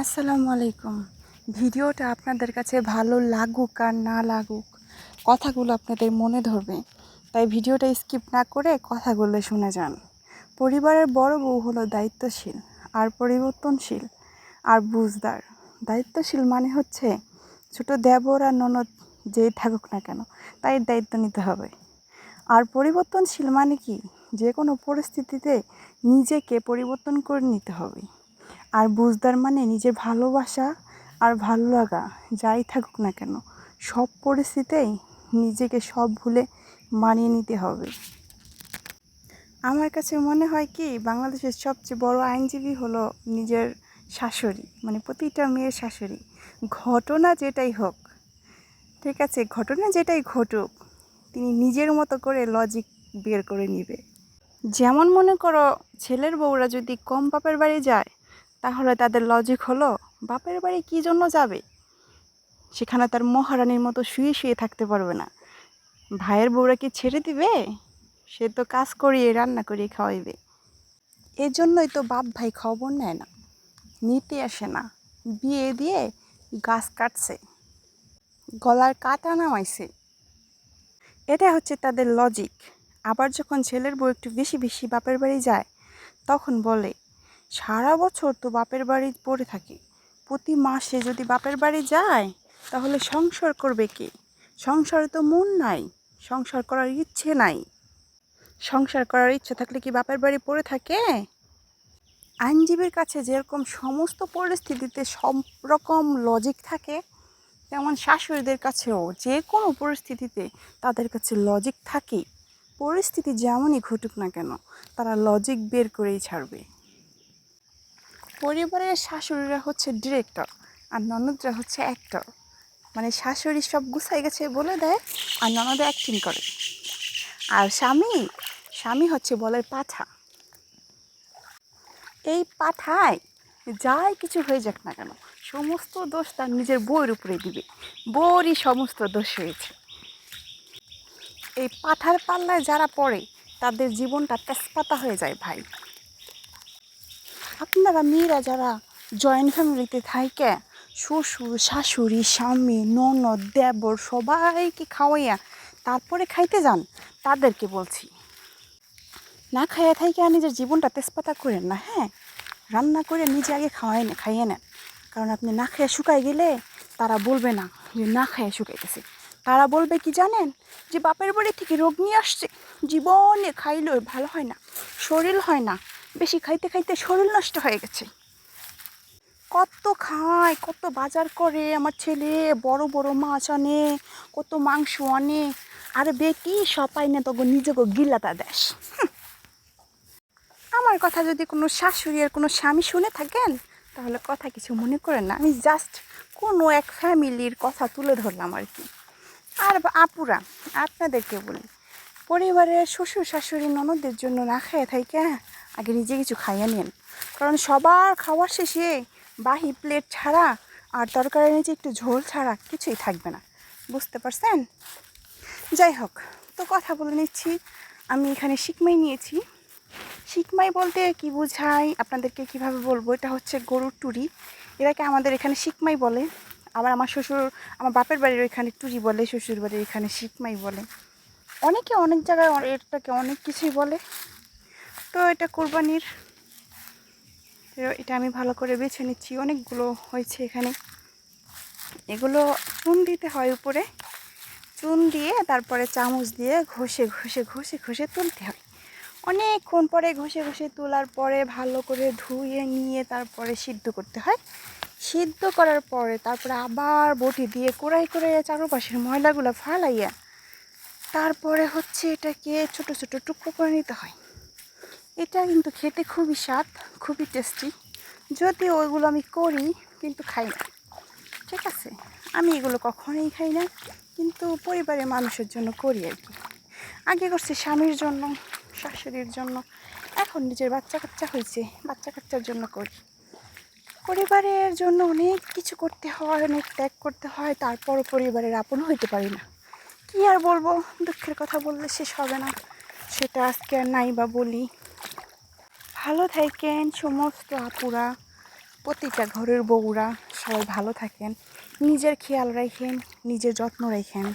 আসসালামু আলাইকুম। ভিডিওটা আপনাদের কাছে ভালো লাগুক আর না লাগুক, কথাগুলো আপনাদের মনে ধরবে, তাই ভিডিওটা স্কিপ না করে কথাগুলো শুনে যান। পরিবারের বড় বউ হলো দায়িত্বশীল আর পরিবর্তনশীল আর বুঝদার। দায়িত্বশীল মানে হচ্ছে ছোট দেবর আর ননদ যেই থাকুক না কেন তাই দায়িত্ব নিতে হবে। আর পরিবর্তনশীল মানে কি, যে কোনো পরিস্থিতিতে নিজেকে পরিবর্তন করে নিতে হবে। আর বুঝদার মানে নিজের ভালোবাসা আর ভালো লাগা যাই থাকুক না কেন সব পরিস্থিতিতেই নিজেকে সব ভুলে মানিয়ে নিতে হবে। আমার কাছে মনে হয় কি, বাংলাদেশের সবচেয়ে বড় আইনজীবী হলো নিজের শাশুড়ি, মানে প্রতিটা মেয়ের শাশুড়ি। ঘটনা যেটাই হোক, ঠিক আছে, ঘটনা যেটাই ঘটুক, তিনি নিজের মতো করে লজিক বের করে নিবে। যেমন মনে করো, ছেলের বউরা যদি কম বাপের বাড়ি যায়, তাহলে তাদের লজিক হলো বাপের বাড়ি কী জন্য যাবে, সেখানে তার মহারানীর মতো শুয়ে শুয়ে থাকতে পারবে না। ভাইয়ের বউরা কি ছেড়ে দিবে? সে তো কাজ করিয়ে রান্না করিয়ে খাওয়াইবে। এর জন্যই তো বাপ ভাই খবর নেয় না, নিতে আসে না, বিয়ে দিয়ে গাছ কাটছে, গলার কাটা নামাইছে। এটা হচ্ছে তাদের লজিক। আবার যখন ছেলের বউ একটু বেশি বেশি বাপের বাড়ি যায়, তখন বলে সারা বছর তো বাপের বাড়ি পড়ে থাকে, প্রতি মাসে যদি বাপের বাড়ি যায় তাহলে সংসার করবে কে? সংসারে তো মন নাই, সংসার করার ইচ্ছে নাই। সংসার করার ইচ্ছে থাকলে কি বাপের বাড়ি পড়ে থাকে? আইনজীবীর কাছে যেরকম সমস্ত পরিস্থিতিতে সব রকম লজিক থাকে, তেমন শাশুড়িদের কাছেও যে কোনো পরিস্থিতিতে তাদের কাছে লজিক থাকে। পরিস্থিতি যেমনই ঘটুক না কেন, তারা লজিক বের করেই ছাড়বে। পরিবারের শাশুড়িরা হচ্ছে ডিরেক্টর আর ননদরা হচ্ছে অ্যাক্টর। মানে শাশুড়ি সব গুছাই গেছে বলে দেয় আর ননদে অ্যাক্টিং করে। আর স্বামী স্বামী হচ্ছে বলের পাঠা। এই পাঠায় যাই কিছু হয়ে যাক না কেন, সমস্ত দোষ তার নিজের বউয়ের উপরে দিবে। বউরই সমস্ত দোষ হয়েছে। এই পাঠার পাল্লায় যারা পড়ে তাদের জীবনটা তেজপাতা হয়ে যায় ভাই। আপনারা মেয়েরা যারা জয়েন্ট ফ্যামিলিতে থাকে, শ্বশুর শাশুড়ি স্বামী ননদ দেবর সবাইকে খাওয়াইয়া তারপরে খাইতে যান, তাদেরকে বলছি, না খাইয়া থাইকে নিজের জীবনটা তেজপাতা করেন না। হ্যাঁ, রান্না করে নিজে আগে খাইয়ে নেন। কারণ আপনি না খেয়ে শুকাই গেলে তারা বলবে না যে না খেয়ে শুকাইতেছে, তারা বলবে কি জানেন, যে বাপের বাড়ি থেকে রোগ নিয়ে আসছে, জীবনে খাইলেও ভালো হয় না, শরীর হয় না, বেশি খাইতে খাইতে শরীর নষ্ট হয়ে গেছে। কত খায়, কত বাজার করে আমার ছেলে, বড় বড় মাছ আনে, কত মাংস আনে, আর বেটি সবাই না তখন নিজেকে গিলাতা দেশ। আমার কথা যদি কোনো শাশুড়ি আর কোনো স্বামী শুনে থাকেন, তাহলে কথা কিছু মনে করেন না, আমি জাস্ট কোনো এক ফ্যামিলির কথা তুলে ধরলাম আর কি। আর আপুরা, আপনাদেরকে বলি, পরিবারের শ্বশুর শাশুড়ি ননদদের জন্য না খেয়ে থাইকে আগে নিজে কিছু খাইয়ে নেন। কারণ সবার খাওয়ার শেষে বাহি প্লেট ছাড়া আর তরকারির নিচে একটু ঝোল ছাড়া কিছুই থাকবে না, বুঝতে পারছেন? যাই হোক, তো কথা বলে নিচ্ছি। আমি এখানে সিকমাই নিয়েছি। সিকমাই বলতে কি বোঝায় আপনাদেরকে কিভাবে বলবো, এটা হচ্ছে গরুর টুরি, এটাকে আমাদের এখানে সিকমাই বলে। আবার আমার বাপের বাড়ির ওইখানে টুরি বলে, শ্বশুর বাড়ির এখানে সিকমাই বলে। অনেকে অনেক জায়গায় এটাকে অনেক কিছুই বলে। তো এটা কোরবানির, এটা আমি ভালো করে বেছে নিচ্ছি, অনেকগুলো হয়েছে এখানে। এগুলো চুন দিতে হয় উপরে, চুন দিয়ে তারপরে চামচ দিয়ে ঘষে ঘষে ঘষে ঘষে তুলতে হয়। অনেকক্ষণ পরে ঘষে ঘষে তোলার পরে ভালো করে ধুয়ে নিয়ে তারপরে সিদ্ধ করতে হয়। সিদ্ধ করার পরে তারপরে আবার বটি দিয়ে কোড়াই করে চারপাশের ময়লাগুলো ফালাইয়া তারপরে হচ্ছে এটাকে ছোট ছোট টুকরো করে নিতে হয়। এটা কিন্তু খেতে খুবই স্বাদ, খুবই টেস্টি। যদিও ওইগুলো আমি করি কিন্তু খাই না, ঠিক আছে, আমি এগুলো কখনোই খাই না, কিন্তু পরিবারের মানুষের জন্য করি আর কি। আগে করছি স্বামীর জন্য, শাশুড়ির জন্য, এখন নিজের বাচ্চা কাচ্চা হয়েছে, বাচ্চা কাচ্চার জন্য করি। পরিবারের জন্য অনেক কিছু করতে হয়, অনেক ত্যাগ করতে হয়, তারপরও পরিবারের আপন হইতে পারি না। কী আর বলবো, দুঃখের কথা বললে শেষ হবে না, সেটা আজকে আর নাই বা বলি। ভালো থাকেন সমস্ত আপুরা, প্রতিটা ঘরের বউরা সবাই ভালো থাকেন, নিজের খেয়াল রাখেন, নিজের যত্ন রাখেন।